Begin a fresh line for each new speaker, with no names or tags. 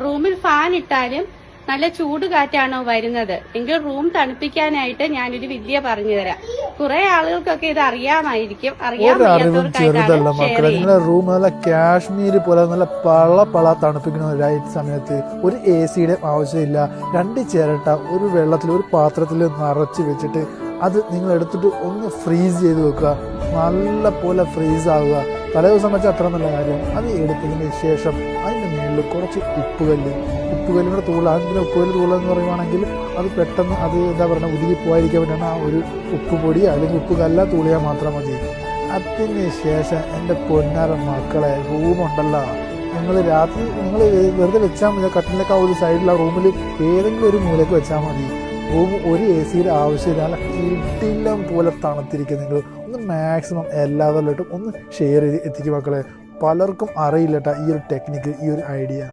റൂമിൽ ഫാൻ ഇട്ടാലും നല്ല ചൂട് കാറ്റാണോ വരുന്നത് എങ്കിൽ റൂം തണുപ്പിക്കാനായിട്ട് ഞാനൊരു വിദ്യ പറഞ്ഞു തരാം. കുറെ ആളുകൾക്കൊക്കെ ഇത് അറിയാമായിരിക്കും.
ചെറുതല്ല മക്കളെ, നിങ്ങളെ റൂം നല്ല കാശ്മീര് പോലെ നല്ല പള തണുപ്പിക്കുന്ന ഒരു സമയത്ത് ഒരു AC-യുടെ ആവശ്യമില്ല. 2 ചിരട്ട ഒരു വെള്ളത്തിൽ ഒരു പാത്രത്തിൽ നിറച്ച് വെച്ചിട്ട് അത് നിങ്ങൾ എടുത്തിട്ട് ഒന്ന് ഫ്രീസ് ചെയ്ത് വെക്കുക. നല്ല പോലെ ഫ്രീസ് ആവുക. തലേദിവസം വെച്ചാൽ അത്ര നല്ല കാര്യം. അത് എടുത്തതിന് ശേഷം അതിൻ്റെ മുകളിൽ കുറച്ച് ഉപ്പുകല്ലിൻ്റെ തൂള. അതിൻ്റെ ഉപ്പുകല്ല് തൂള എന്ന് പറയുവാണെങ്കിൽ അത് പെട്ടെന്ന് അത് എന്താ പറയുക ഉരുകി പോകാതിരിക്കാൻ വേണ്ടിയാണ് ആ ഒരു ഉപ്പ് പൊടി അല്ലെങ്കിൽ ഉപ്പ് കല്ല തൂളിയാൽ മാത്രം മതി. അതിന് ശേഷം എൻ്റെ പൊന്നാര മക്കളെ, റൂമുണ്ടല്ലോ, നിങ്ങൾ രാത്രി നിങ്ങൾ വെറുതെ വെച്ചാൽ മതി. കട്ടിലൊക്കെ ആ ഒരു സൈഡിൽ ആ റൂമിൽ ഏതെങ്കിലും ഒരു മൂലയ്ക്ക് വെച്ചാൽ മതി. റൂം ഒരു AC-യുടെ ആവശ്യമില്ല. നല്ല കിടിലം പോലെ തണുത്തിരിക്കും. നിങ്ങൾ ഒന്ന് മാക്സിമം എല്ലാവരിലോട്ടും ഒന്ന് ഷെയർ ചെയ്ത് എത്തിക്കും മക്കളെ. പലർക്കും അറിയില്ല കേട്ടോ ഈ ഒരു ടെക്നിക്ക്, ഈ ഒരു ഐഡിയ.